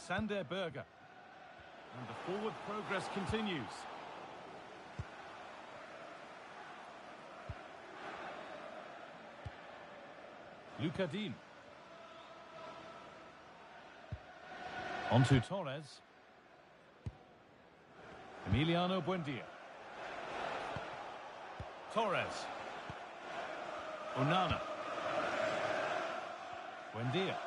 Sander Berger. And the forward progress continues. Luca Dean. On to Torres. Emiliano Buendia. Torres. Onana. Buendia.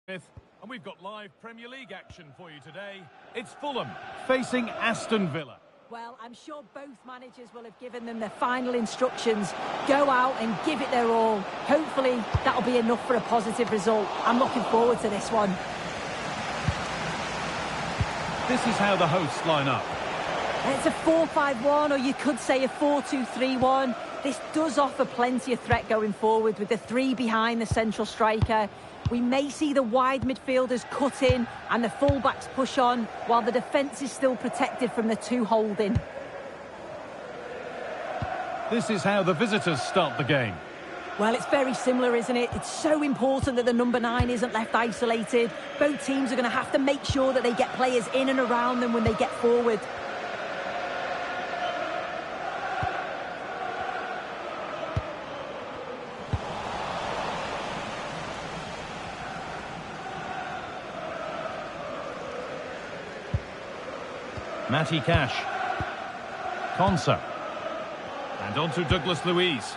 And we've got live Premier League action for you today. It's Fulham facing Aston Villa. Well, I'm sure both managers will have given them their final instructions. Go out and give it their all. Hopefully, that'll be enough for a positive result. I'm looking forward to this one. This is how the hosts line up. It's a 4-5-1, or you could say a 4-2-3-1. This does offer plenty of threat going forward with the three behind the central striker. We may see the wide midfielders cut in and the fullbacks push on, while the defence is still protected from the two holding. This is how the visitors start the game. Well, it's very similar, isn't it? It's so important that the number 9 isn't left isolated. Both teams are going to have to make sure that they get players in and around them when they get forward. Matty Cash. Konsa. And on to Douglas Luiz.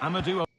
Amadou.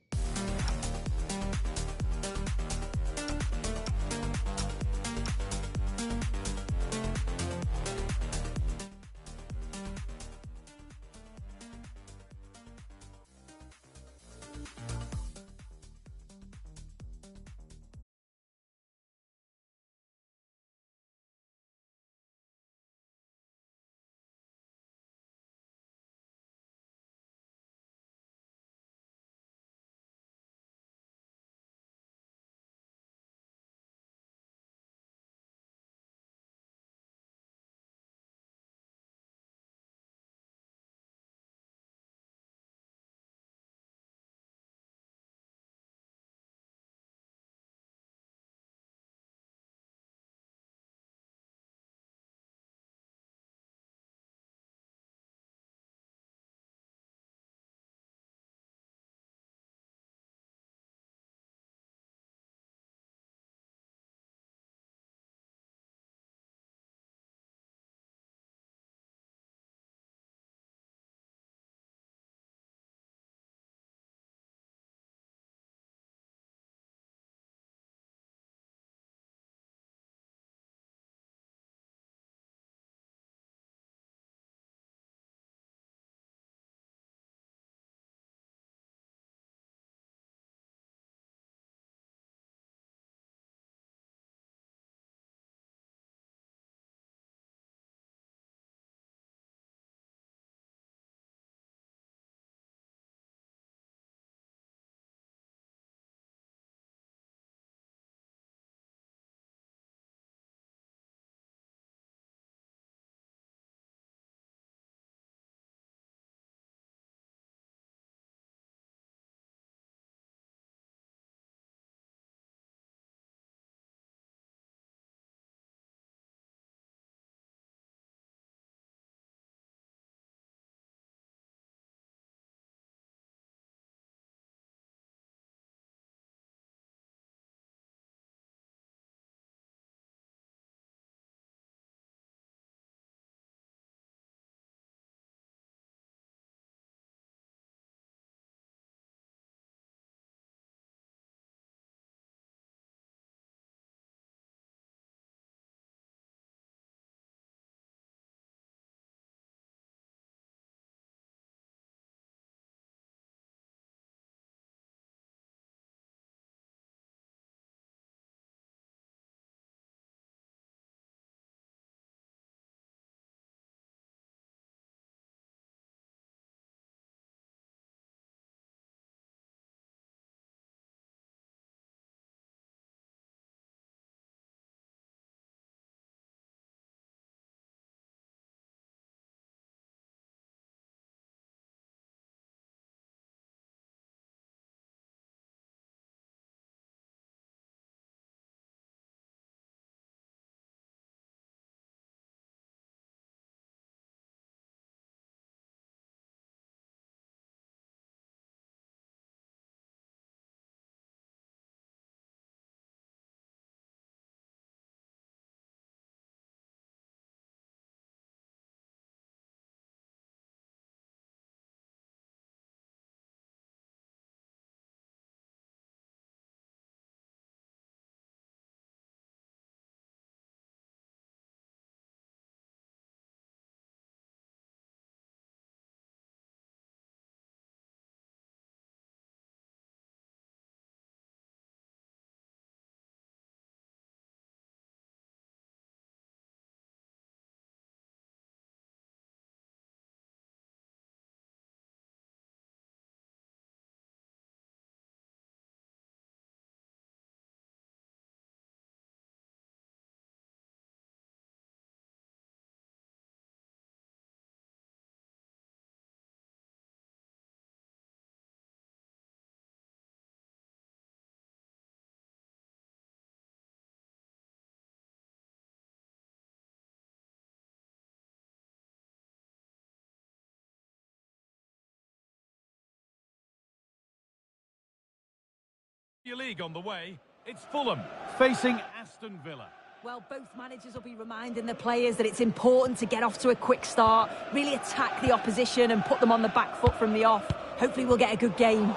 League on the way. It's Fulham facing Aston Villa. Well, both managers will be reminding the players that it's important to get off to a quick start, really attack the opposition and put them on the back foot from the off. Hopefully we'll get a good game.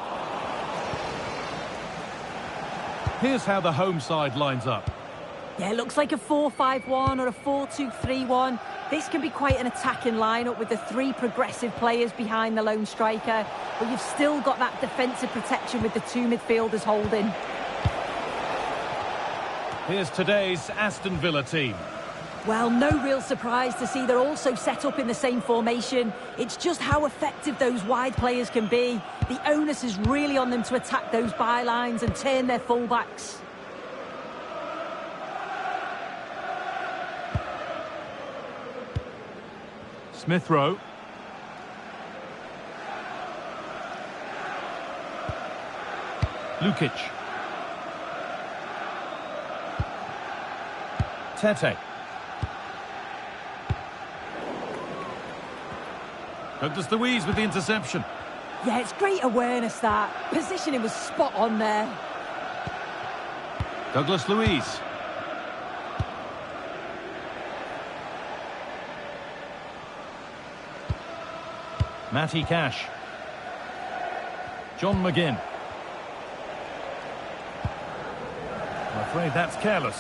Here's how the home side lines up. Yeah, it looks like a 4-5-1 or a 4-2-3-1. This can be quite an attacking lineup with the three progressive players behind the lone striker, but you've still got that defensive protection with the two midfielders holding. Here's today's Aston Villa team. Well, no real surprise to see they're also set up in the same formation. It's just how effective those wide players can be. The onus is really on them to attack those bylines and turn their fullbacks. Smith Rowe. Lukic. Tete. Douglas Luiz with the interception. Yeah, it's great awareness, that. Positioning was spot on there. Douglas Luiz. Matty Cash. John McGinn. I'm afraid that's careless.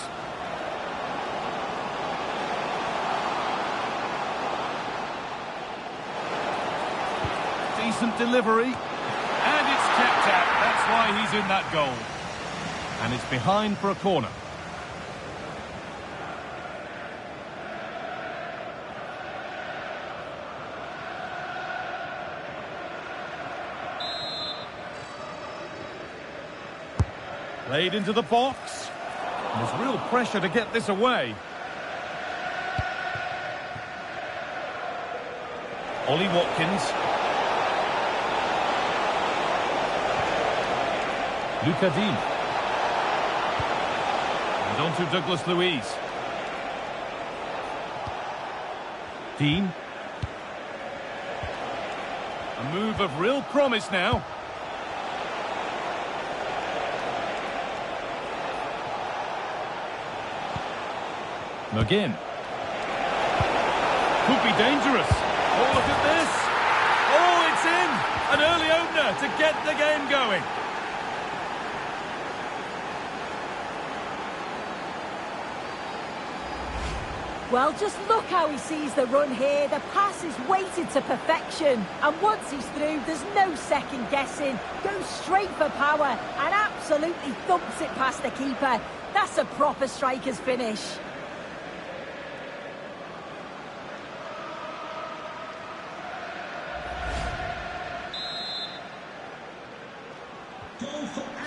Decent delivery. And it's kept out. That's why he's in that goal. And it's behind for a corner. Played into the box. And there's real pressure to get this away. Ollie Watkins. Luca Dean. And on to Douglas Luiz. Dean. A move of real promise now. McGinn. Could be dangerous. Oh, look at this. Oh, it's in. An early opener to get the game going. Well, just look how he sees the run here. The pass is weighted to perfection. And once he's through, there's no second guessing. Goes straight for power and absolutely thumps it past the keeper. That's a proper striker's finish.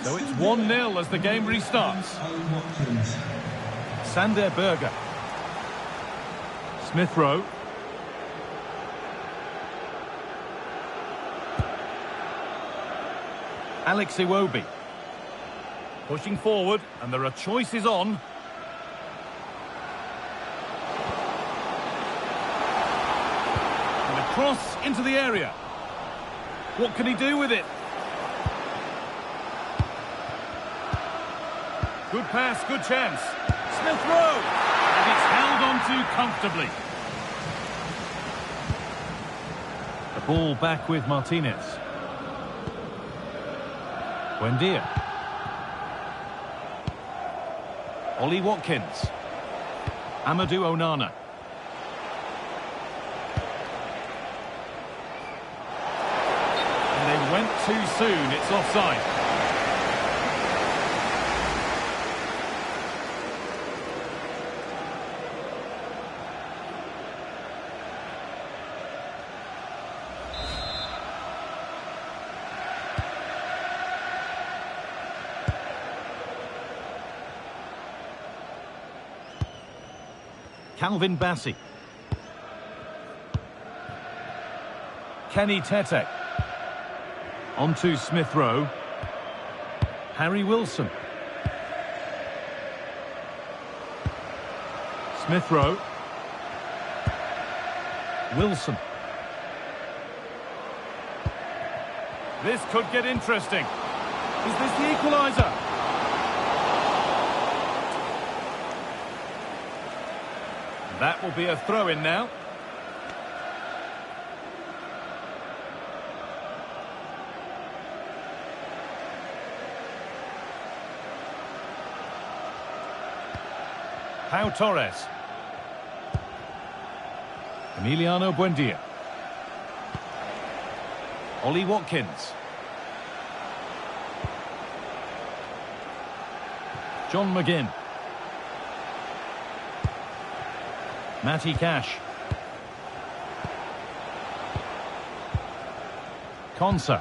So it's 1-0 as the game restarts. Sander Berger. Smith Rowe. Alex Iwobi. Pushing forward, and there are choices on. And a cross into the area. What can he do with it? Good pass, good chance. Smith Rowe. And it's held on to comfortably. The ball back with Martinez. Buendia. Ollie Watkins. Amadou Onana. And they went too soon. It's offside. Calvin Bassey. Kenny Tete. On to Smith Rowe. Harry Wilson. Smith Rowe. Wilson. This could get interesting. Is this the equaliser? That will be a throw-in now. Pau Torres. Emiliano Buendia. Ollie Watkins. John McGinn. Matty Cash. Konsa.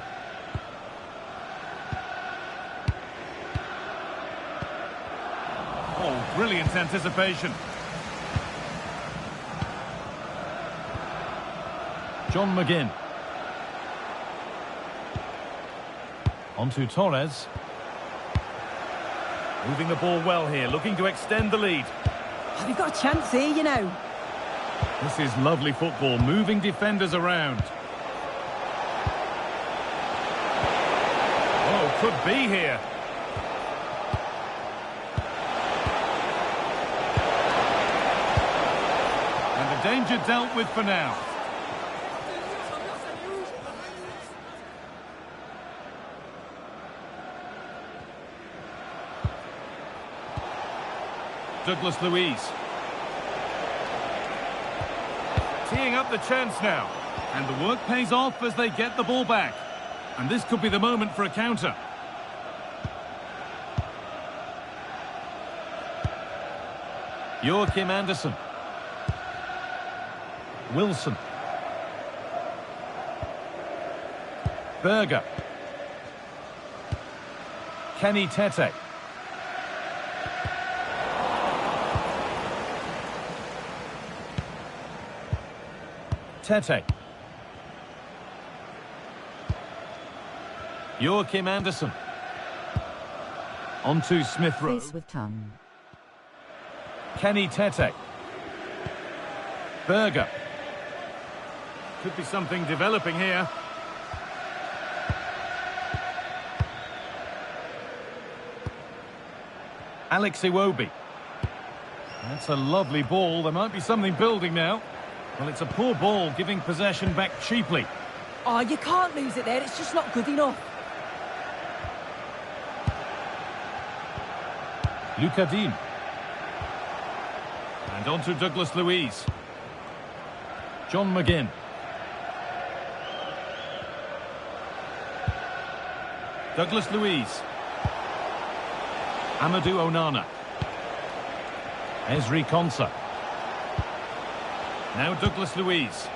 Oh, brilliant anticipation. John McGinn. Onto Torres. Moving the ball well here, looking to extend the lead. Have you got a chance here, you know? This is lovely football, moving defenders around. Oh, could be here. And the danger dealt with for now. Douglas Luiz. Teeing up the chance now. And the work pays off as they get the ball back. And this could be the moment for a counter. Joachim Anderson. Wilson. Berger. Kenny Tete. Tete. Joachim Anderson. Onto Smith Rowe. Face with tongue. Kenny Tete. Berger. Could be something developing here. Alex Iwobi. That's a lovely ball. There might be something building now. Well, it's a poor ball, giving possession back cheaply. Oh, you can't lose it there. It's just not good enough. Luca Dean. And on to Douglas Luiz. John McGinn. Douglas Luiz. Amadou Onana. Ezri Konsa. Now Douglas Luiz.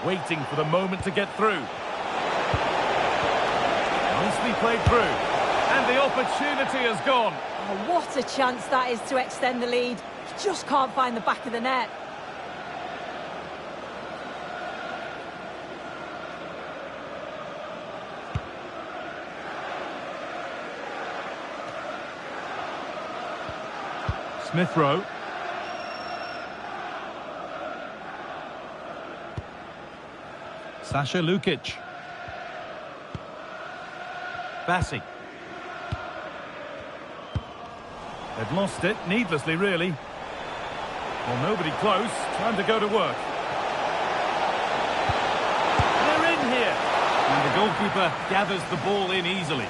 Waiting for the moment to get through. Nicely played through. And the opportunity has gone. Oh, what a chance that is to extend the lead. You just can't find the back of the net. Smith Rowe. Sasha Lukic. Bassi. They've lost it, needlessly really. Well, nobody close. Time to go to work. They're in here. And the goalkeeper gathers the ball in easily.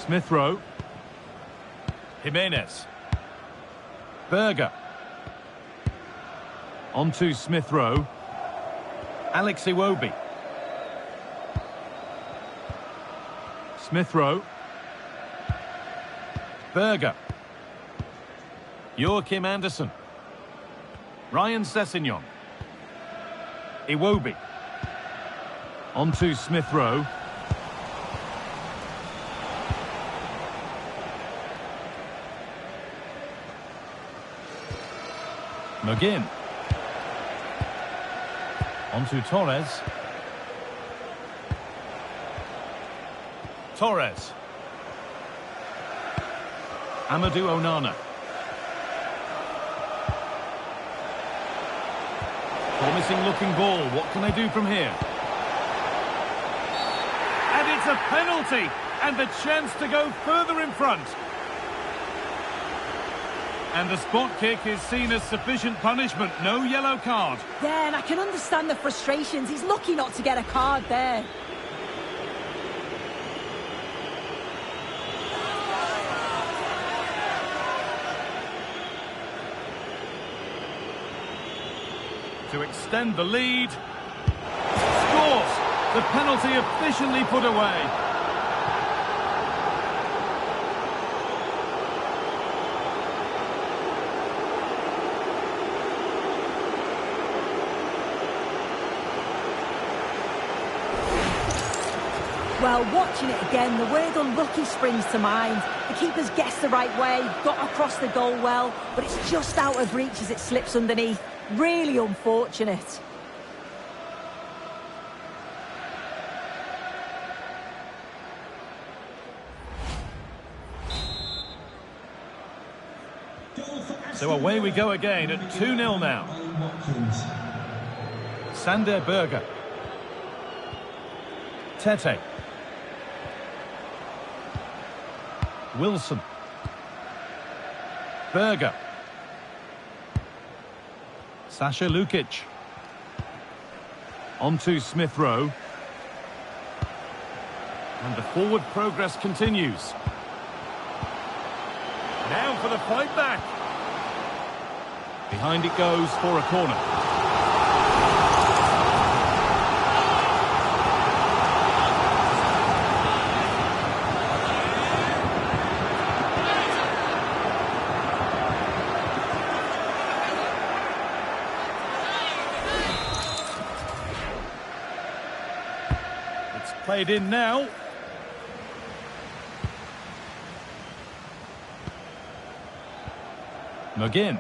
Smith Rowe. Jimenez. Berger. Onto Smith Rowe. Alex Iwobi. Smith Rowe. Berger. Joachim Anderson. Ryan Sessegnon. Iwobi. Onto Smith Rowe. McGinn. Onto Torres. Torres. Amadou Onana. Promising looking ball. What can they do from here? And it's a penalty. And the chance to go further in front. And the spot kick is seen as sufficient punishment. No yellow card. Yeah, and I can understand the frustrations. He's lucky not to get a card there. To extend the lead. Scores! The penalty efficiently put away. Well, watching it again, the word unlucky springs to mind. The keeper's guessed the right way, got across the goal well, but it's just out of reach as it slips underneath. Really unfortunate. So away we go again at 2-0 now. Sander Berger. Tete. Wilson. Berger. Sasha Lukic. On to Smith Rowe. And the forward progress continues. Now for the fight back. Behind it goes for a corner. Played in now. McGinn.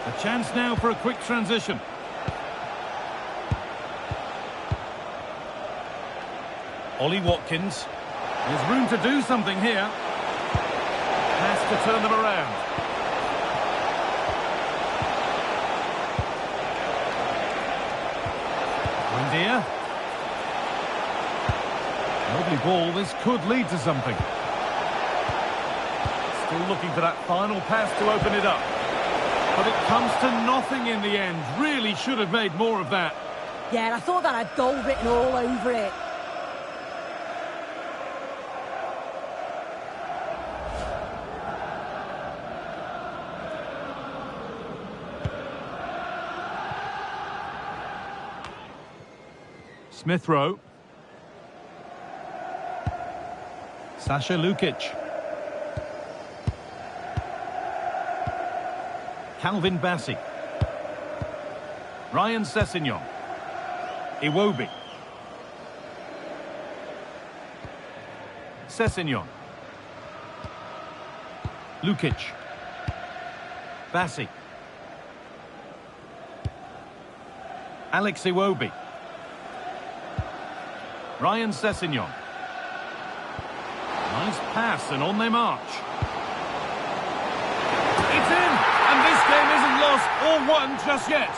A chance now for a quick transition. Ollie Watkins. There's room to do something here. Has to turn them around. Here. Lovely ball, this could lead to something. Still looking for that final pass to open it up. But it comes to nothing in the end. Really should have made more of that. Yeah, and I thought that had goal written all over it. Smith Rowe. Sasha Lukic. Calvin Bassey. Ryan Sessegnon. Iwobi. Sessegnon. Lukic. Bassey. Alex Iwobi. Ryan Sessegnon. Nice pass, and on they march. It's in, and this game isn't lost or won just yet.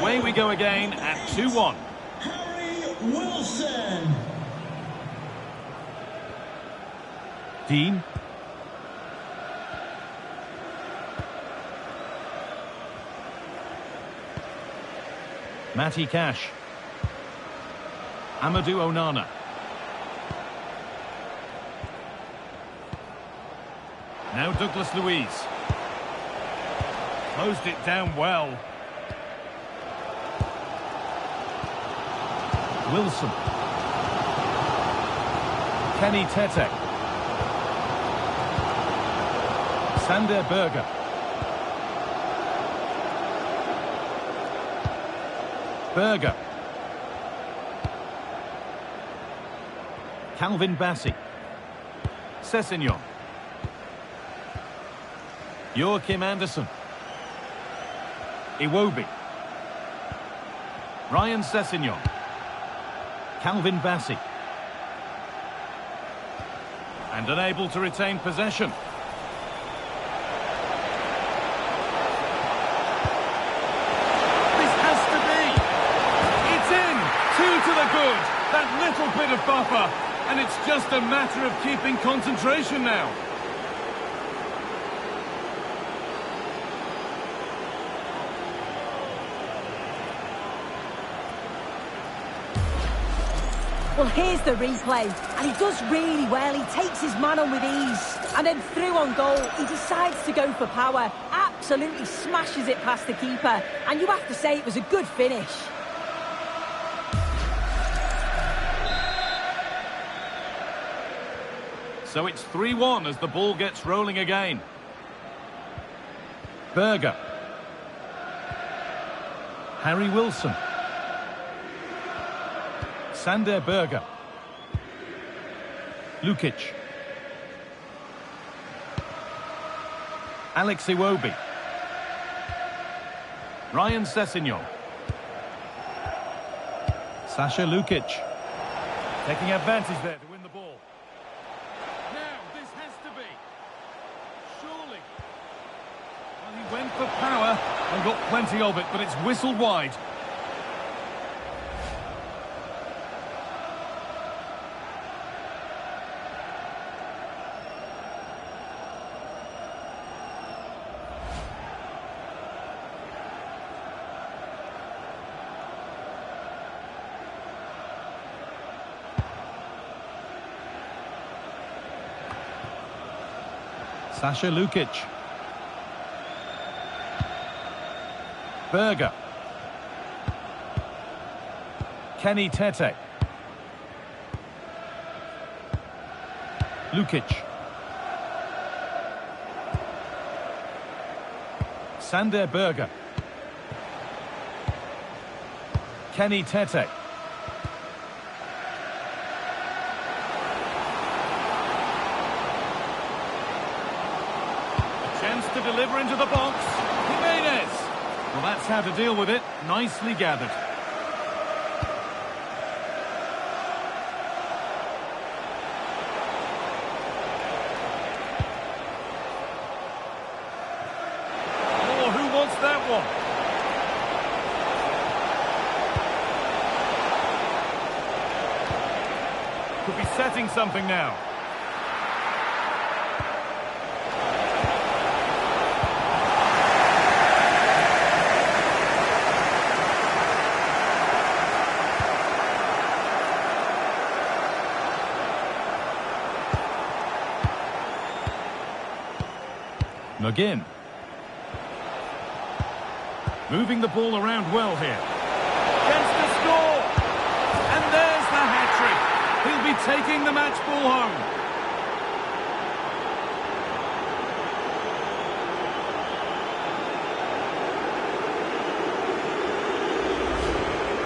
Away we go again at 2-1. Harry Wilson. Dean. Matty Cash. Amadou Onana. Now Douglas Luiz. Closed it down well. Wilson. Kenny Tete. Sander Berger. Berger. Calvin Bassey. Sessegnon. Joachim Anderson. Iwobi. Ryan Sessegnon. Calvin Bassey. And unable to retain possession. This has to be. It's in. 2 to the good. That little bit of buffer. And it's just a matter of keeping concentration now. Well, here's the replay, and he does really well. He takes his man on with ease, and then through on goal, he decides to go for power, absolutely smashes it past the keeper, and you have to say it was a good finish. So it's 3-1 as the ball gets rolling again. Berger. Harry Wilson. Sander Berger. Lukic. Alex Iwobi. Ryan Sessegnon. Sasha Lukic. Taking advantage there to win the ball. Now, this has to be. Surely. Well, he went for power and got plenty of it, but it's whistled wide. Sasha Lukic. Berger. Kenny Tete. Lukic. Sander Berger. Kenny Tete. To deliver into the box. Jimenez. Well, that's how to deal with it. Nicely gathered. Oh, who wants that one? Could be setting something now. McGinn. Moving the ball around well here. Chance to score! And there's the hat-trick. He'll be taking the match ball home.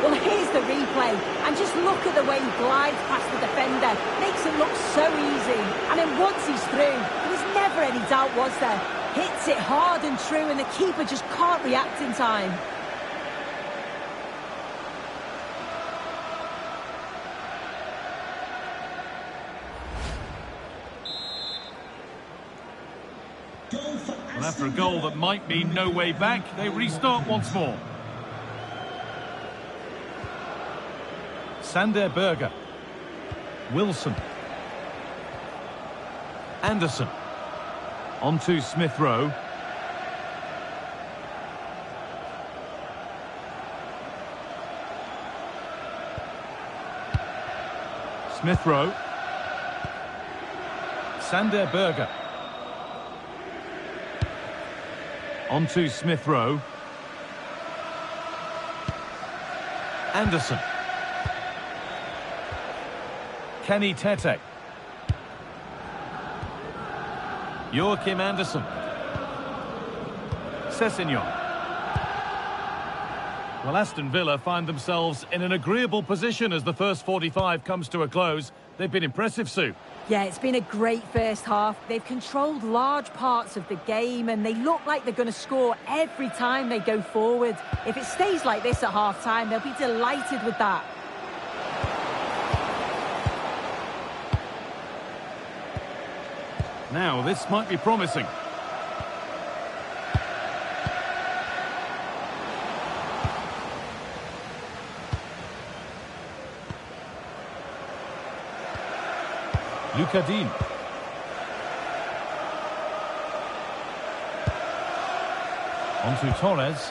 Well, here's the replay, and just look at the way he glides past the defender. Makes it look so easy. And then once he's through, there was never any doubt, was there? Hits it hard and true, and the keeper just can't react in time. And after a goal that might mean no way back, they restart once more. Sander Berger. Wilson. Anderson. On to Smith Rowe. Smith Rowe. Sander Berger. On to Smith Rowe. Anderson. Kenny Tete. Joachim Anderson. Sessegnon. Well, Aston Villa find themselves in an agreeable position as the first 45 comes to a close. They've been impressive, Sue. Yeah, it's been a great first half. They've controlled large parts of the game and they look like they're going to score every time they go forward. If it stays like this at half-time, they'll be delighted with that. Now, this might be promising. Lucadine. On to Torres.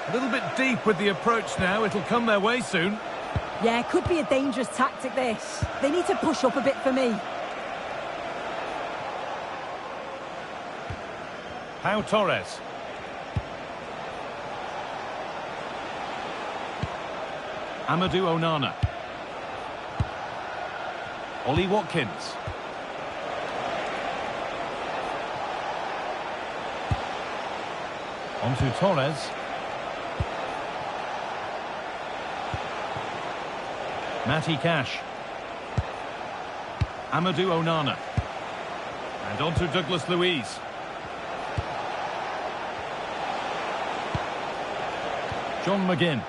A little bit deep with the approach now. It'll come their way soon. Yeah, could be a dangerous tactic, this. They need to push up a bit for me. Pau Torres. Amadou Onana. Ollie Watkins. On to Torres. Matty Cash. Amadou Onana. And on to Douglas Luiz. John McGinn.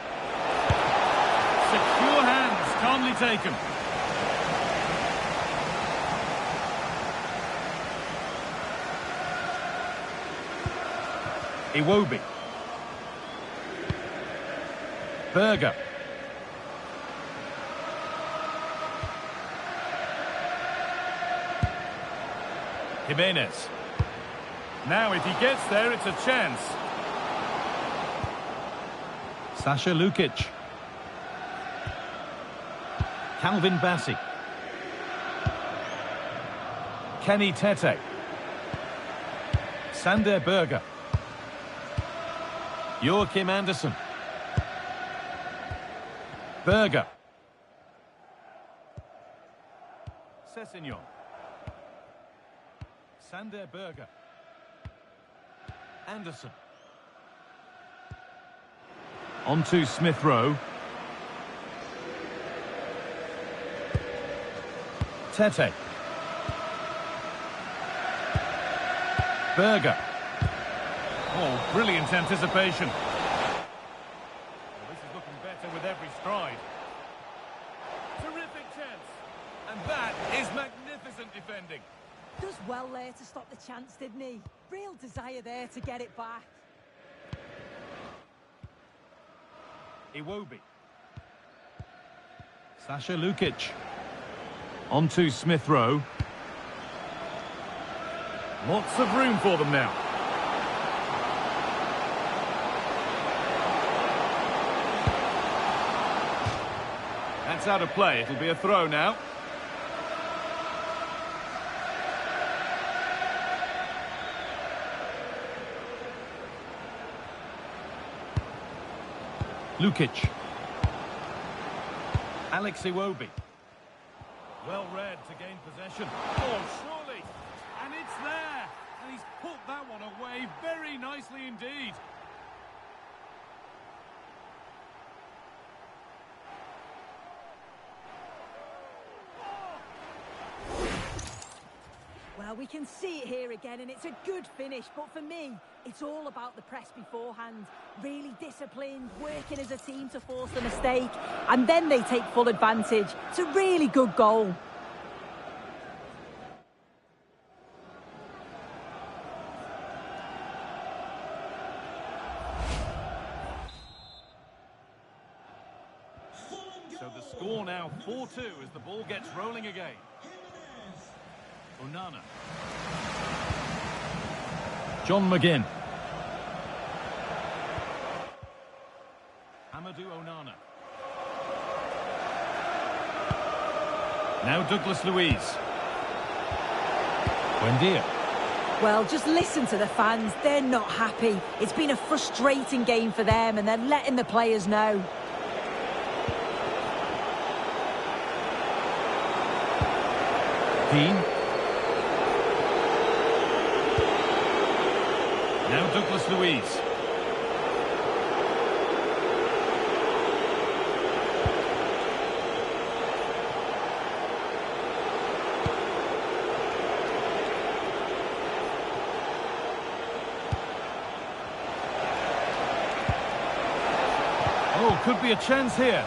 Secure hands, calmly taken. Iwobi. Berger. Jimenez. Now if he gets there, it's a chance. Sasha Lukic. Calvin Bassey. Kenny Tete. Sander Berger. Joachim Andersen. Berger. Sessegnon. Sander Berger. Anderson. On to Smith Rowe. Tete. Berger. Oh, brilliant anticipation. Well, this is looking better with every stride. Terrific chance. And that is magnificent defending. Does well there to stop the chance, didn't he? Real desire there to get it back. Iwobi. Sasha Lukic. On to Smith Rowe. Lots of room for them now. That's out of play. It'll be a throw now. Lukic. Alex Iwobi. Well read to gain possession. Oh, surely. And it's there. And he's put that one away very nicely indeed. Well, we can see it here again, and it's a good finish. But for me, it's all about the press beforehand. Really disciplined, working as a team to force the mistake. And then they take full advantage. It's a really good goal. So the score now 4-2 as the ball gets rolling again. Onana. John McGinn. Amadou Onana. Now Douglas Luiz. Buendia. Well, just listen to the fans. They're not happy. It's been a frustrating game for them, and they're letting the players know. Dean. Now Douglas Luiz. Oh, could be a chance here.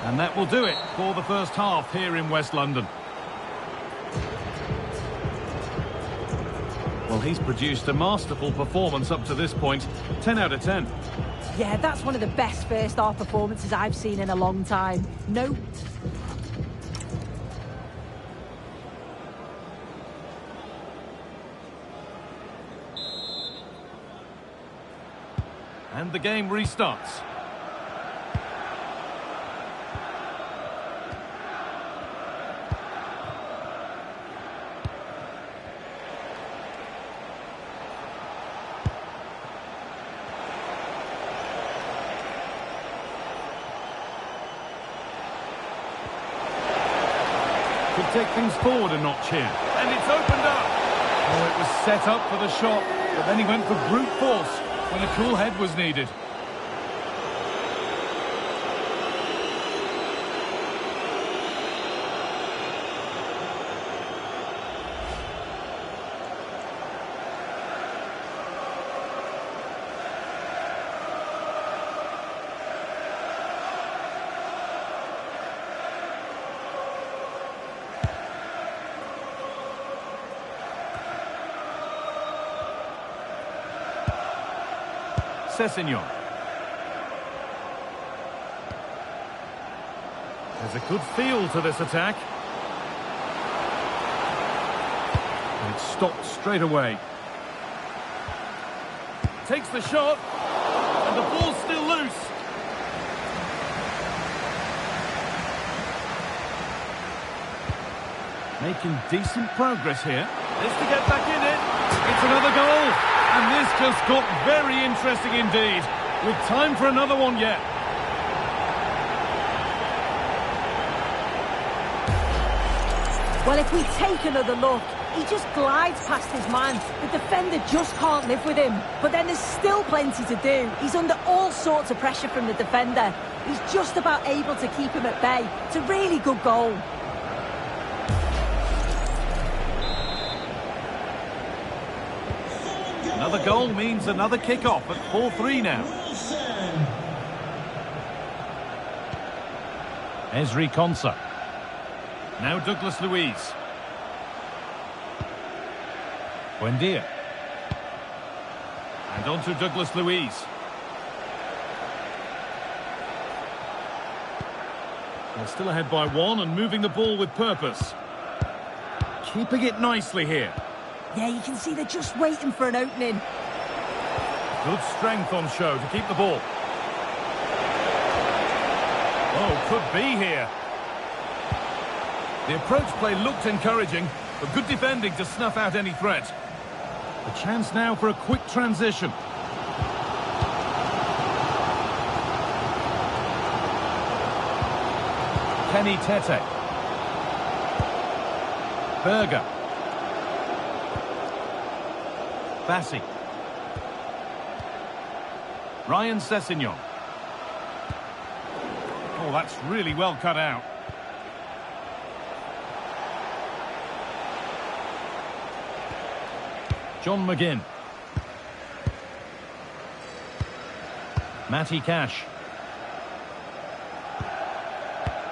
And that will do it for the first half here in West London. Well, he's produced a masterful performance up to this point. 10 out of 10. Yeah, that's one of the best first half performances I've seen in a long time. No. And the game restarts. Could take things forward a notch here. And it's opened up. Oh, it was set up for the shot, but then he went for brute force when a cool head was needed. Sessegnon. There's a good feel to this attack. And it's stopped straight away. Takes the shot. And the ball's still loose. Making decent progress here. This to get back in it. It's another goal. And this just got very interesting indeed, with time for another one yet. Well, if we take another look, he just glides past his man. The defender just can't live with him. But then there's still plenty to do. He's under all sorts of pressure from the defender. He's just about able to keep him at bay. It's a really good goal. Another goal means another kick-off at 4-3 now. Ezri Konsa. Now Douglas Luiz. Buendia. And on to Douglas Luiz. They're still ahead by one and moving the ball with purpose. Keeping it nicely here. Yeah, you can see they're just waiting for an opening. Good strength on show to keep the ball. Oh, could be here. The approach play looked encouraging, but good defending to snuff out any threat. A chance now for a quick transition. Kenny Tete. Berger. Bassi. Ryan Sessegnon. Oh, that's really well cut out. John McGinn. Matty Cash.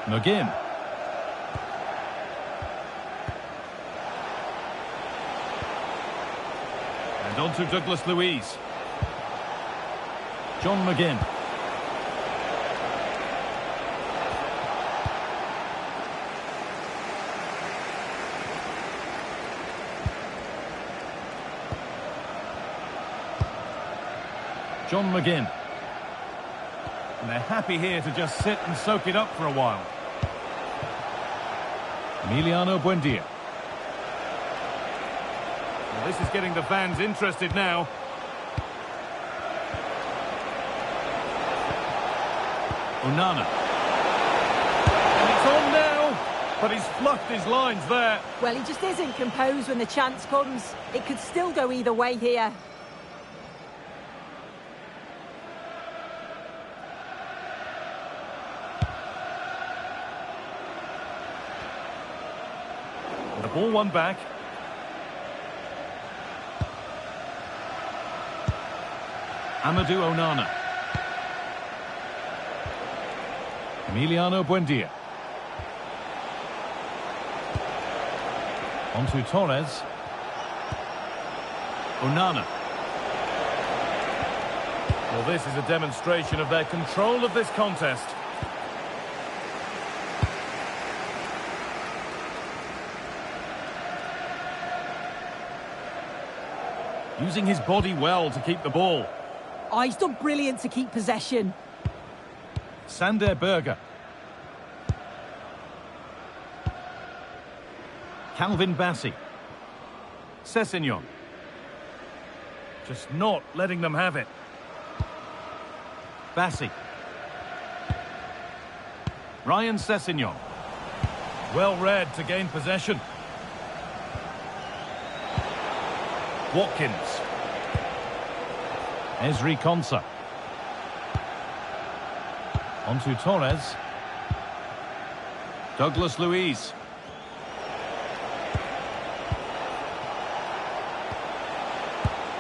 McGinn. And on to Douglas Luiz. John McGinn. John McGinn. And they're happy here to just sit and soak it up for a while. Emiliano Buendia. Well, this is getting the fans interested now. Onana. And it's on now, but he's fluffed his lines there. Well, he just isn't composed when the chance comes. It could still go either way here. The ball won back. Amadou Onana. Emiliano Buendia. Onto Torres. Onana. Well, this is a demonstration of their control of this contest. Using his body well to keep the ball. Oh, he's done brilliant to keep possession. Sander Berger. Calvin Bassey. Sessegnon. Just not letting them have it. Bassey. Ryan Sessegnon. Well read to gain possession. Watkins. Ezri Konsa. Onto Torres. Douglas Luiz.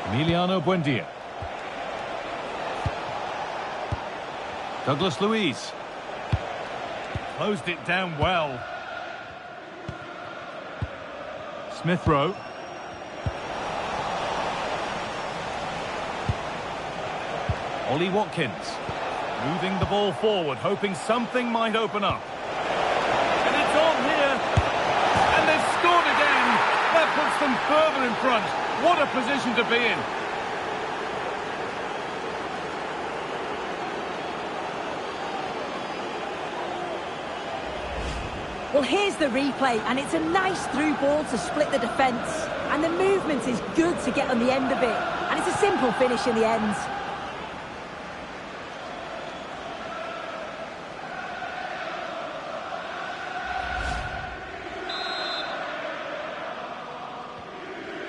Emiliano Buendia. Douglas Luiz. Closed it down well. Smith Rowe. Ollie Watkins. Moving the ball forward, hoping something might open up. And it's on here. And they've scored again. That puts them further in front. What a position to be in. Well, here's the replay, and it's a nice through ball to split the defence. And the movement is good to get on the end of it. And it's a simple finish in the end.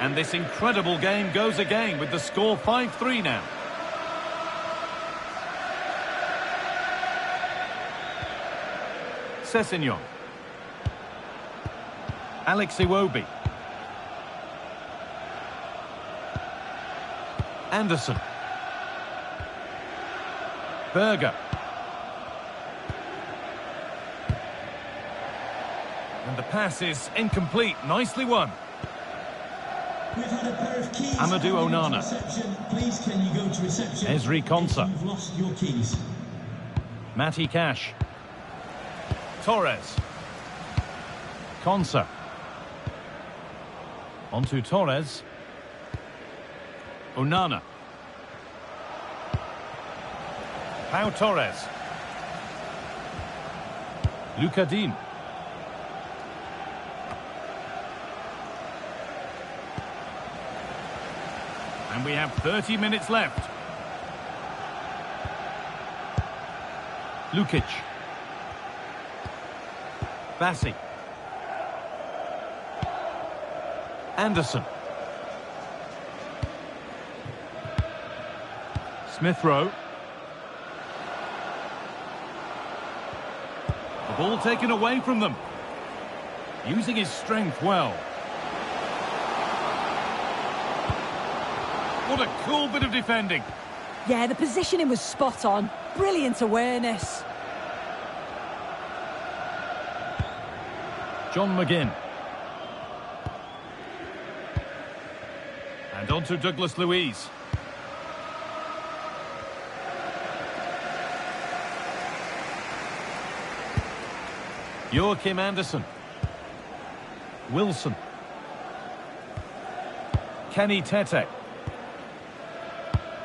And this incredible game goes again with the score 5-3 now. Sessegnon. Alex Iwobi. Anderson. Berger. And the pass is incomplete. Nicely won. We've had a pair of keys. Amadou Onana. Please, can you go to reception? Ezri Konsa. You've lost your keys. Matty Cash. Torres. Konsa. Onto Torres. Onana. Pau Torres. Luca Dean. And we have 30 minutes left. Lukic. Bassey. Anderson. Smith Rowe. The ball taken away from them. Using his strength well. What a cool bit of defending. Yeah, the positioning was spot on. Brilliant awareness. John McGinn. And on to Douglas Luiz. Joachim Anderson. Wilson. Kenny Tete.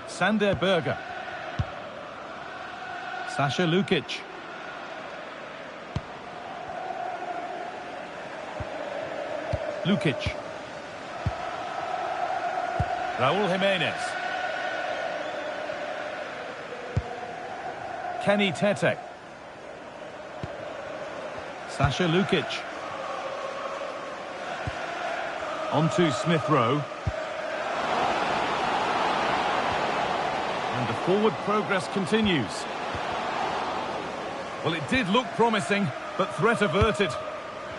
Sander Berger. Sasha Lukic. Lukic. Raúl Jiménez. Kenny Tete. Sasha Lukic. Onto Smith Rowe. And the forward progress continues. Well, it did look promising, but threat averted.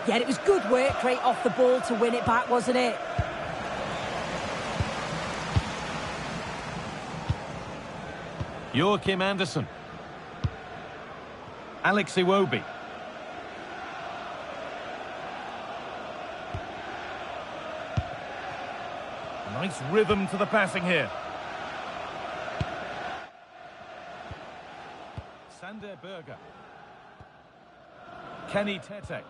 Yeah, it was good work right off the ball to win it back, wasn't it? Joachim Anderson. Alex Iwobi. Nice rhythm to the passing here. Sander Berger. Kenny Tete.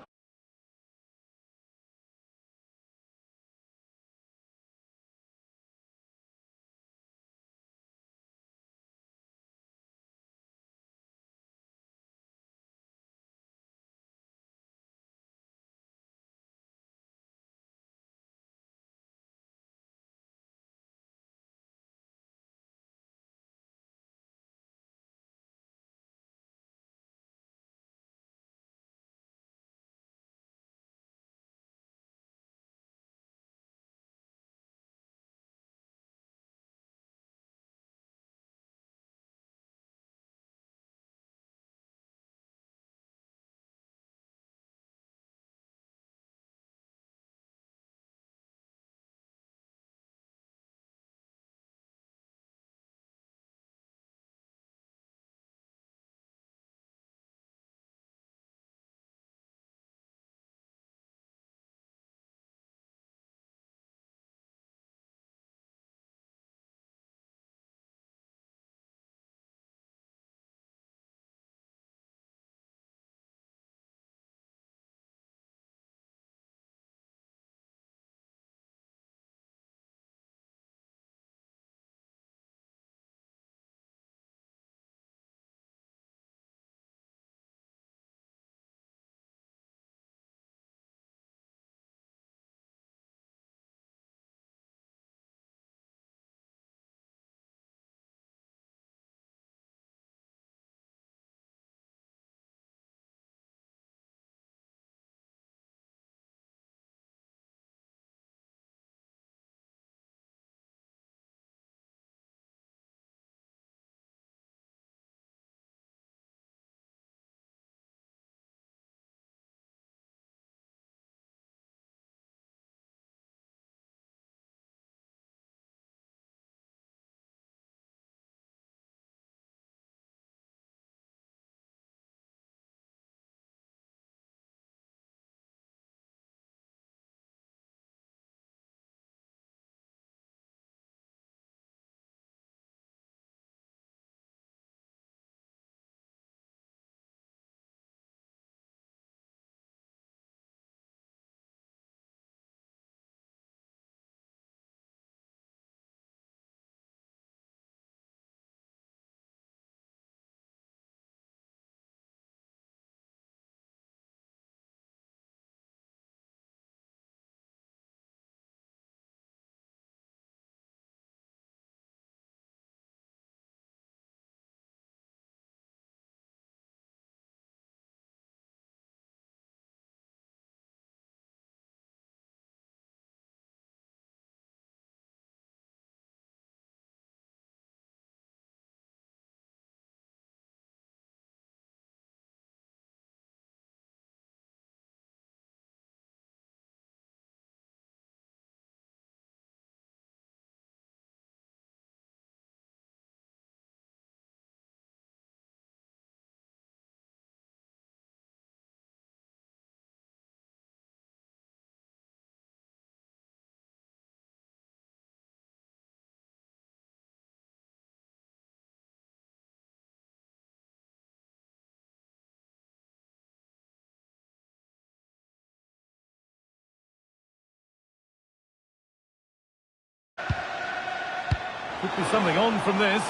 Could be something on from this.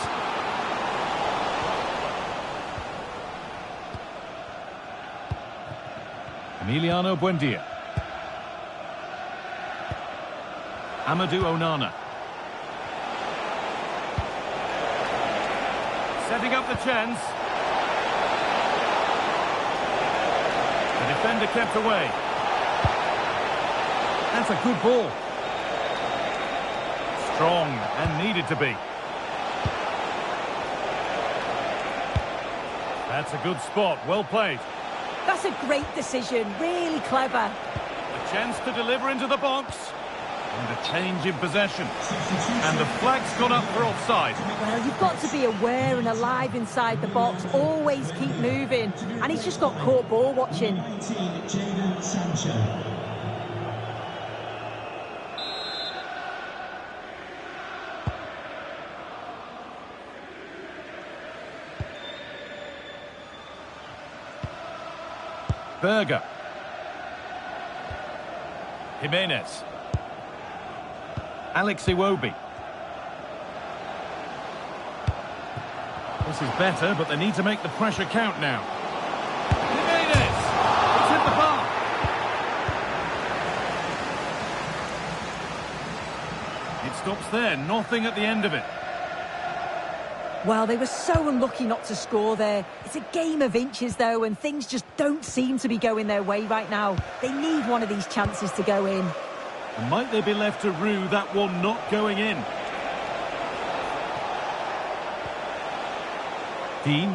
Emiliano Buendia. Amadou Onana. Setting up the chance. The defender kept away. That's a good ball. Strong and needed to be. That's a good spot, well played. That's a great decision, really clever. A chance to deliver into the box. And a change in possession. And the flag's gone up for offside. Well, you've got to be aware and alive inside the box. Always keep moving. And he's just got caught ball watching. 19, Jadon Sancho. Berger. Jimenez. Alex Iwobi. This is better, but they need to make the pressure count now. Jimenez! It's hit the bar. It stops there, nothing at the end of it. Well, they were so unlucky not to score there. It's a game of inches, though, and things just don't seem to be going their way right now. They need one of these chances to go in. And might they be left to rue that one not going in? Dean.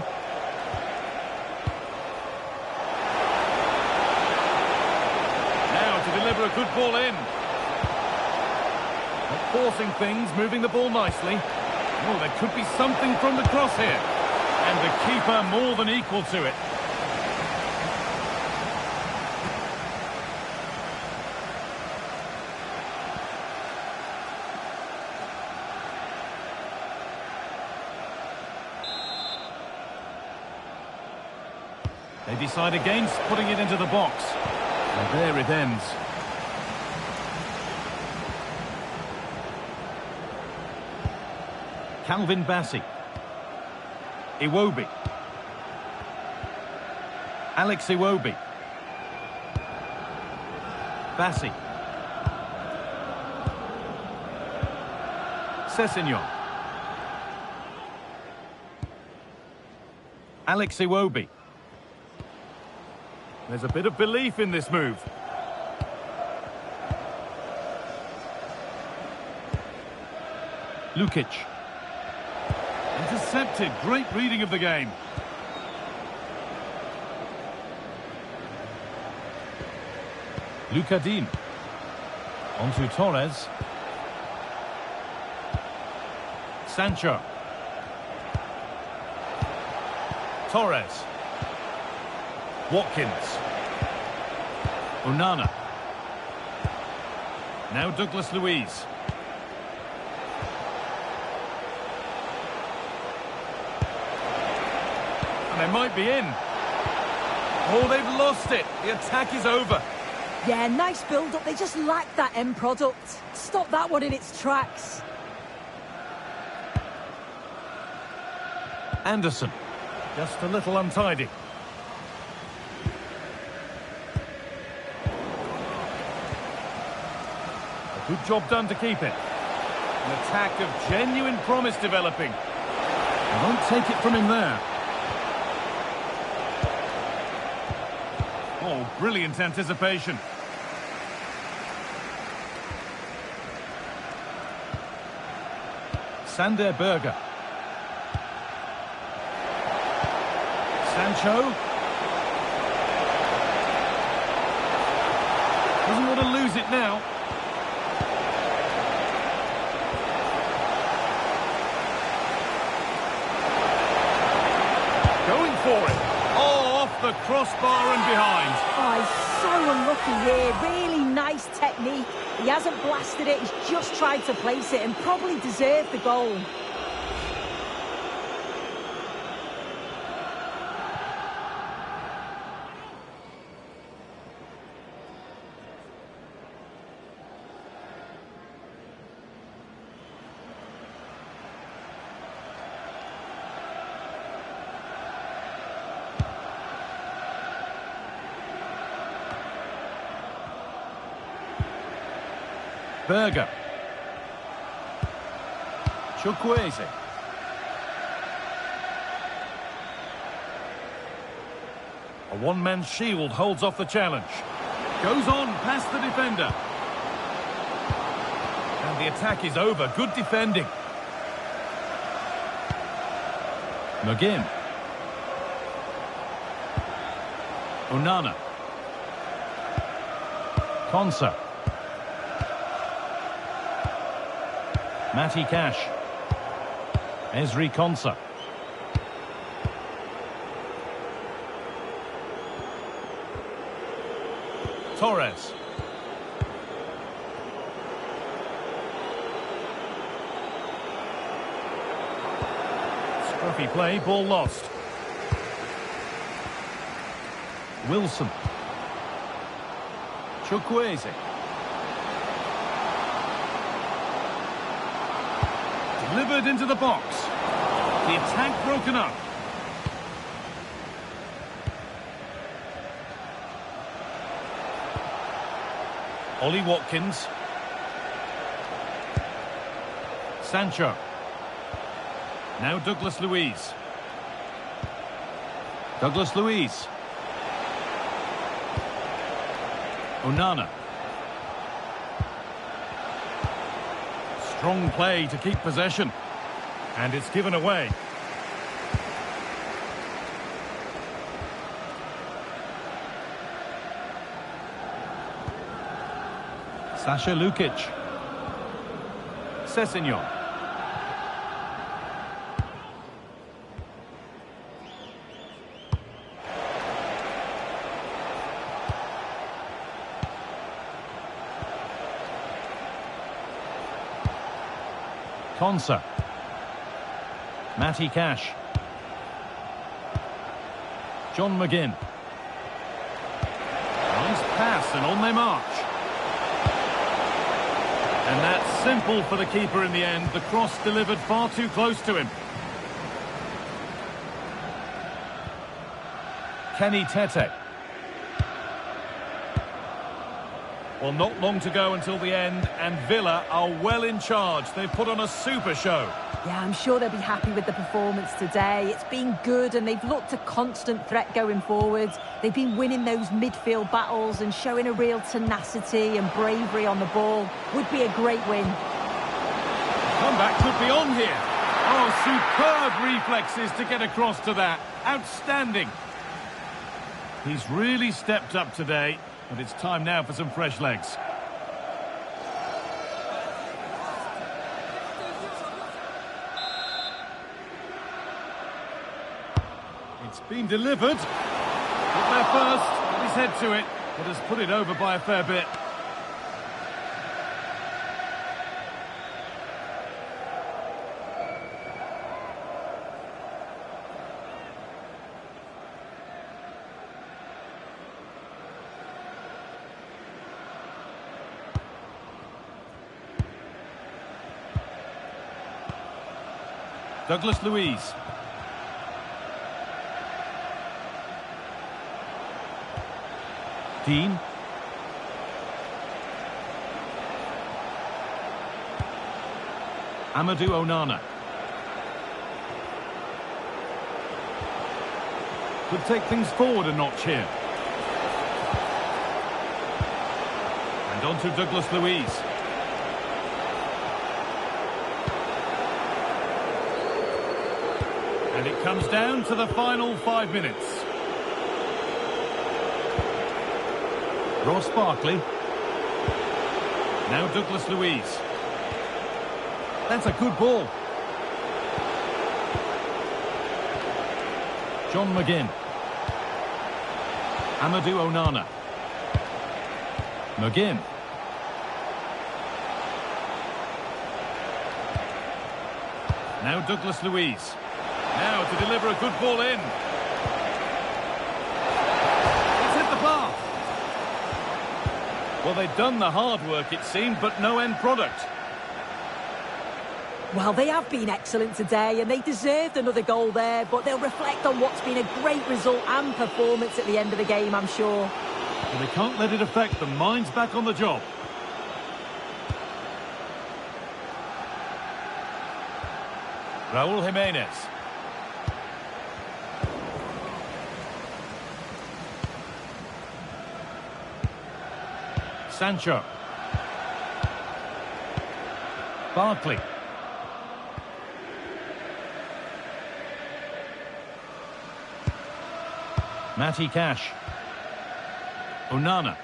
Now to deliver a good ball in. Not forcing things, moving the ball nicely. Oh, there could be something from the cross here. And the keeper more than equal to it. They decide against putting it into the box. And there it ends. Calvin Bassey. Iwobi. Alex Iwobi. Bassey. Sessegnon. Alex Iwobi. There's a bit of belief in this move. Lukic. Intercepted. Great reading of the game. Luka Dean. On to Torres. Sancho. Torres. Watkins. Onana. Now Douglas Luiz. And they might be in. Oh, they've lost it. The attack is over. Yeah, nice build-up. They just lack that end product. Stop that one in its tracks. Anderson. Just a little untidy. A good job done to keep it. An attack of genuine promise developing. They won't take it from him there. Oh, brilliant anticipation. Sander Berger. Sancho. Doesn't want to lose it now. Going for it. Oh, off the crossbar and behind. Oh, he's so unlucky here. Really nice technique. He hasn't blasted it. He's just tried to place it and probably deserved the goal. Berger. Chukwueze. A one-man shield holds off the challenge. Goes on past the defender. And the attack is over. Good defending. McGinn. Onana. Konsa. Matty Cash. Ezri Konsa. Torres. Scruffy play, ball lost. Wilson. Chukwueze. Delivered into the box. The attack broken up. Ollie Watkins. Sancho. Now Douglas Luiz. Douglas Luiz. Onana. Strong play to keep possession. And it's given away. Sasha Lukic. Sessegnon. Konsa. Matty Cash. John McGinn. Nice pass and on they march. And that's simple for the keeper in the end. The cross delivered far too close to him. Kenny Tete. Well, not long to go until the end, and Villa are well in charge. They've put on a super show. Yeah, I'm sure they'll be happy with the performance today. It's been good, and they've looked a constant threat going forwards. They've been winning those midfield battles and showing a real tenacity and bravery on the ball. Would be a great win. Comeback could be on here. Oh, superb reflexes to get across to that. Outstanding. He's really stepped up today. But it's time now for some fresh legs. It's been delivered. Got there first, got his head to it, but has put it over by a fair bit. Douglas Luiz. Dean. Amadou Onana. Could take things forward a notch here. And on to Douglas Luiz. And it comes down to the final 5 minutes. Ross Barkley. Now Douglas Luiz. That's a good ball. John McGinn. Amadou Onana. McGinn. Now Douglas Luiz. Now to deliver a good ball in. It's hit the bar. Well, they've done the hard work, it seemed, but no end product. Well, they have been excellent today, and they deserved another goal there, but they'll reflect on what's been a great result and performance at the end of the game, I'm sure. And they can't let it affect them. Mind's back on the job. Raúl Jiménez. Sancho. Barkley. Matty Cash. Onana.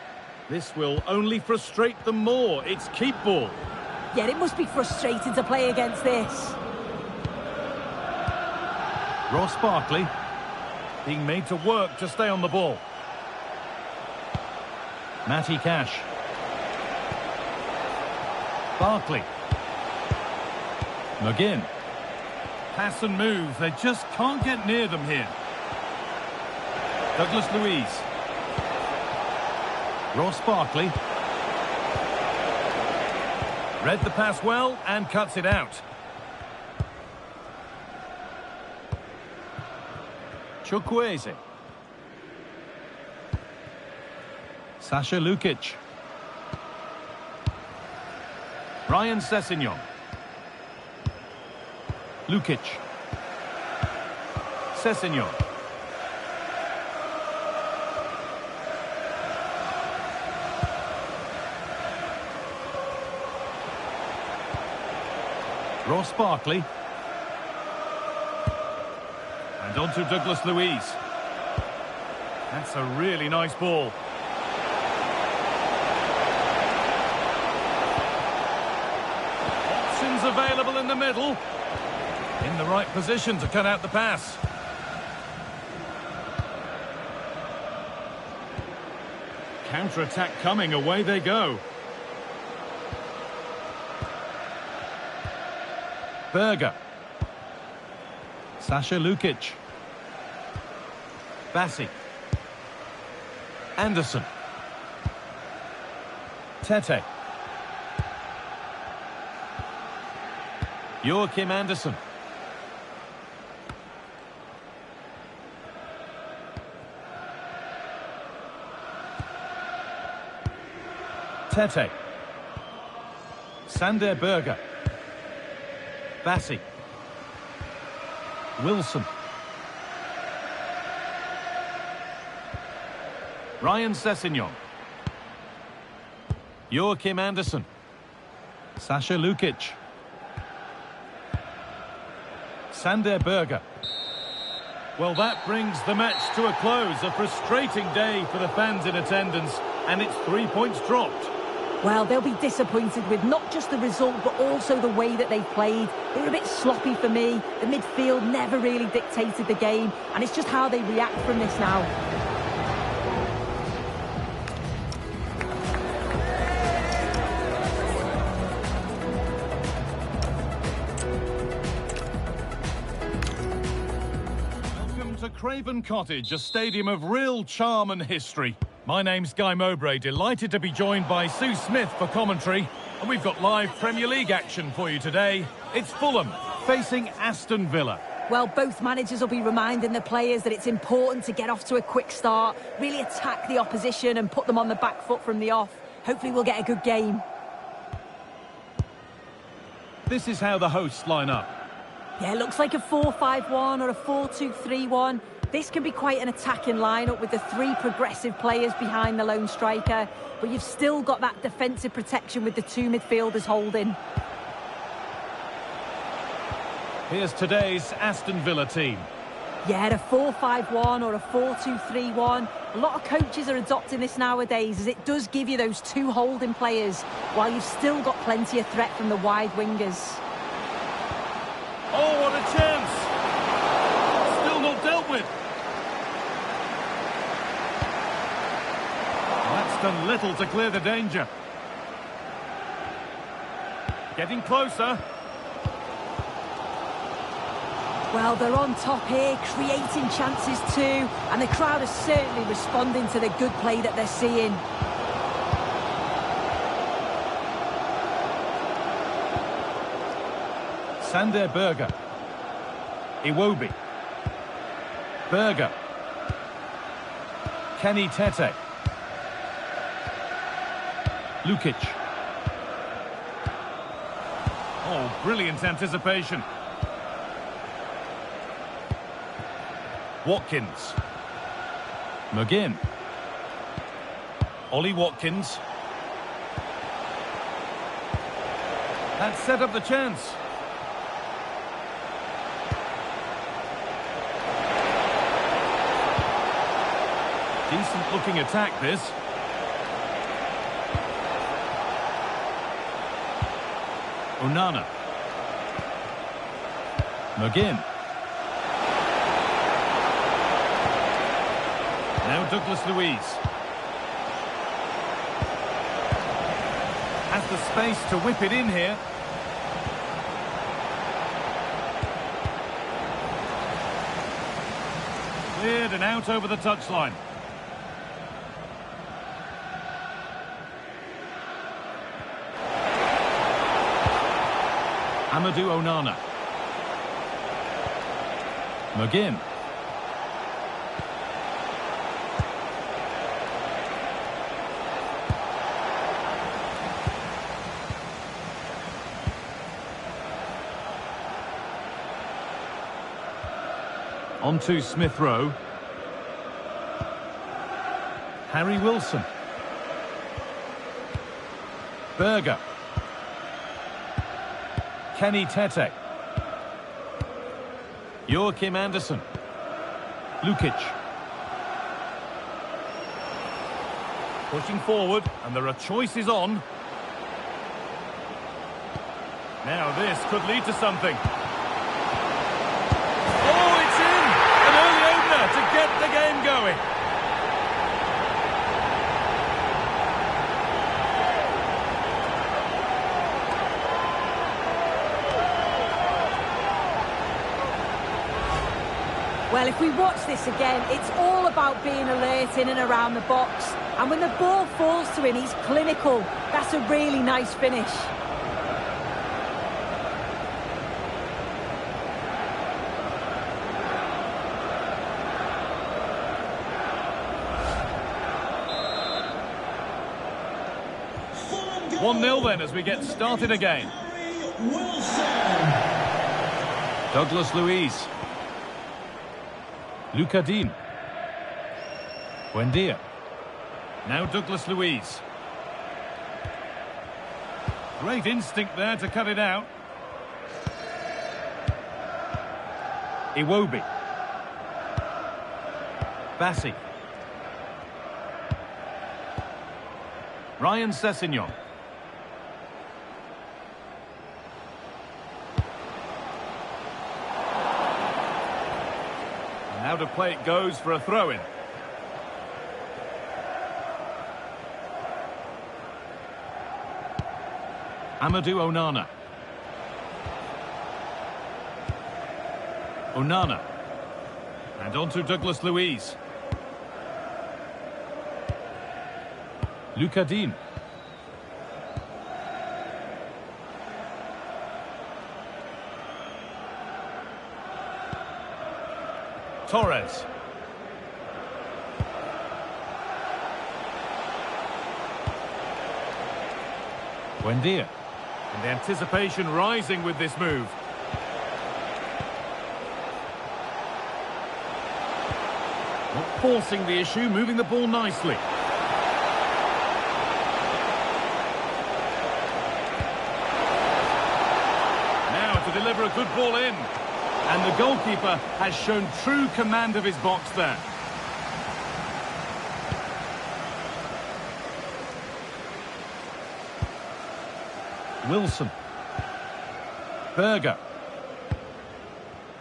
This will only frustrate them more. It's keep ball. Yeah, it must be frustrating to play against this. Ross Barkley being made to work to stay on the ball. Matty Cash. Barkley. McGinn. Pass and move. They just can't get near them here. Douglas Luiz. Ross Barkley. Read the pass well and cuts it out. Chukwueze. Sasha Lukic. Ryan Sessegnon. Lukic. Sessegnon. Ross Barkley. And on to Douglas Luiz. That's a really nice ball. Options available in the middle. In the right position to cut out the pass. Counter-attack coming, away they go. Berger. Sasha Lukic. Bassi. Anderson. Tete. Joachim Anderson. Tete. Sander Berger. Bassi. Wilson. Ryan Sessegnon. Joachim Anderson. Sasha Lukic. Sander Berger. Well, that brings the match to a close. A frustrating day for the fans in attendance, and it's 3 points dropped. Well, they'll be disappointed with not just the result, but also the way that they played. They were a bit sloppy for me. The midfield never really dictated the game, and it's just how they react from this now. Welcome to Craven Cottage, a stadium of real charm and history. My name's Guy Mowbray, delighted to be joined by Sue Smith for commentary. And we've got live Premier League action for you today. It's Fulham facing Aston Villa. Well, both managers will be reminding the players that it's important to get off to a quick start, really attack the opposition and put them on the back foot from the off. Hopefully we'll get a good game. This is how the hosts line up. Yeah, it looks like a 4-5-1 or a 4-2-3-1. This can be quite an attacking lineup with the three progressive players behind the lone striker, but you've still got that defensive protection with the two midfielders holding. Here's today's Aston Villa team. Yeah, a 4-5-1 or a 4-2-3-1. A lot of coaches are adopting this nowadays, as it does give you those two holding players, while you've still got plenty of threat from the wide wingers. Oh, what a chance! Still not dealt with. That's done little to clear the danger. Getting closer. Well, they're on top here, creating chances too, and the crowd is certainly responding to the good play that they're seeing. Sander Berger. Iwobi. Berger. Kenny Tete. Lukic. Oh, brilliant anticipation. Watkins. McGinn. Ollie Watkins. That set up the chance. Decent looking attack, this. Onana. McGinn. Now Douglas Luiz. Has the space to whip it in here. Cleared and out over the touchline. Amadou Onana. McGinn. On to Smith Rowe. Harry Wilson. Berger. Kenny Tete. Joachim Anderson. Lukic. Pushing forward, and there are choices on. Now this could lead to something. Oh, it's in! An early opener to get the game going. Well, if we watch this again, it's all about being alert in and around the box. And when the ball falls to him, he's clinical. That's a really nice finish. Fulham 1-0 then as we get started again. Harry Wilson. Douglas Luiz. Luca Dean. Buendia. Now Douglas Luiz. Great instinct there to cut it out. Iwobi. Bassi. Ryan Sessegnon. Now to play it goes for a throw-in. Amadou Onana. Onana. And on to Douglas Luiz. Luca Dean. Torres. Buendia. And the anticipation rising with this move. Not forcing the issue, moving the ball nicely. Now to deliver a good ball in. And the goalkeeper has shown true command of his box there. Wilson. Berger.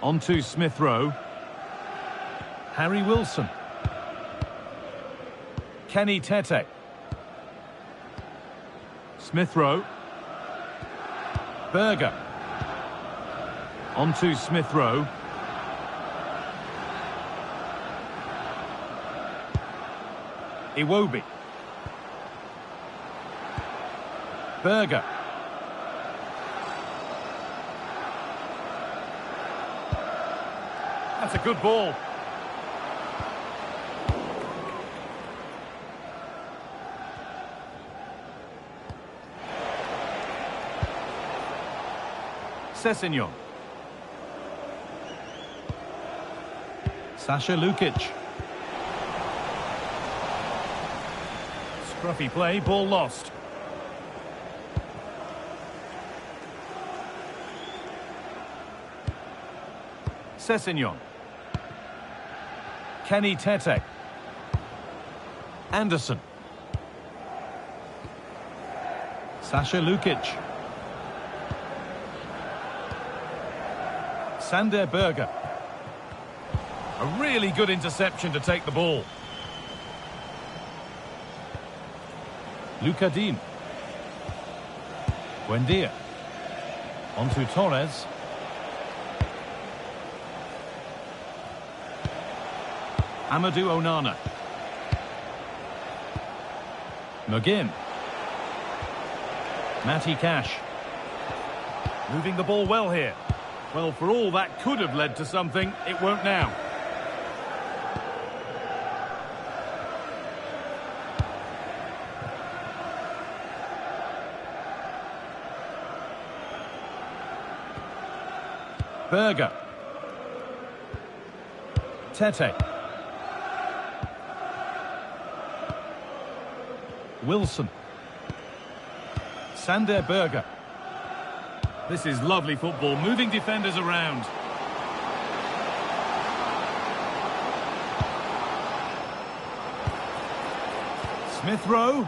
On to Smith Rowe. Harry Wilson. Kenny Tete. Smith Rowe. Berger. On to Smith Rowe. Iwobi. Berger. That's a good ball. Sessegnon. Sasha Lukic. Scruffy play, ball lost. Sessegnon. Kenny Tete. Anderson. Sasha Lukic. Sander Berger. A really good interception to take the ball. Luca Dean. Buendia. On to Torres. Amadou Onana. McGinn. Matty Cash. Moving the ball well here. Well, for all that could have led to something, it won't now. Berger. Tete. Wilson. Sander Berger. This is lovely football, moving defenders around. Smith Rowe.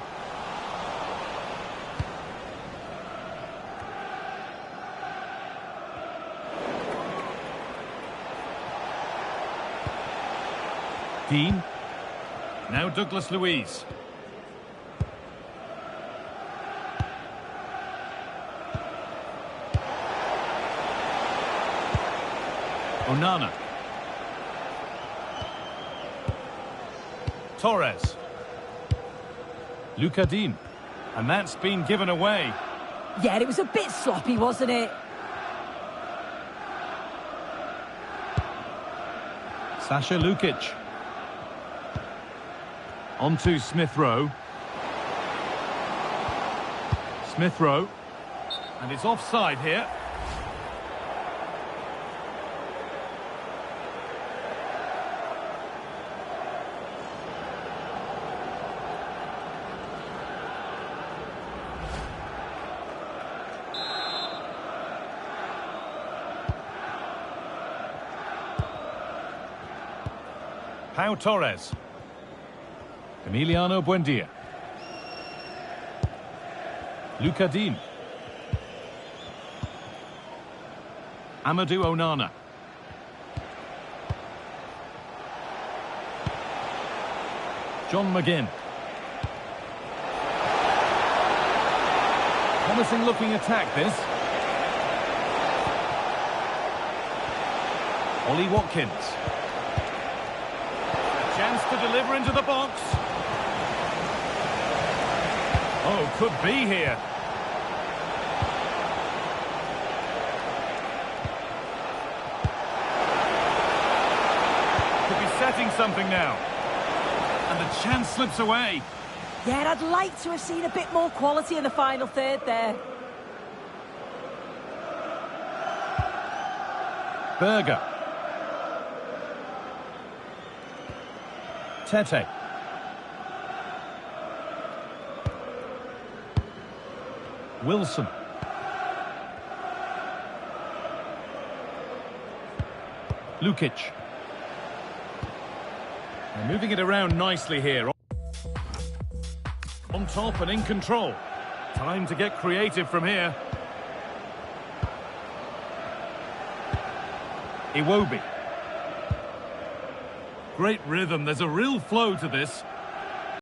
Dean. Now Douglas Luiz. Onana. Torres. Luca Dean. And that's been given away. Yeah, it was a bit sloppy, wasn't it? Sasha Lukic. On to Smith Rowe. Smith Rowe. And it's offside here. Pau Torres. Emiliano Buendia. Luca Dean. Amadou Onana. John McGinn. Promising looking attack this. Ollie Watkins. A chance to deliver into the box. Oh, could be here. Could be setting something now. And the chance slips away. Yeah, I'd like to have seen a bit more quality in the final third there. Berger. Tete. Wilson. Lukic. They're moving it around nicely here. On top and in control. Time to get creative from here. Iwobi. Great rhythm. There's a real flow to this.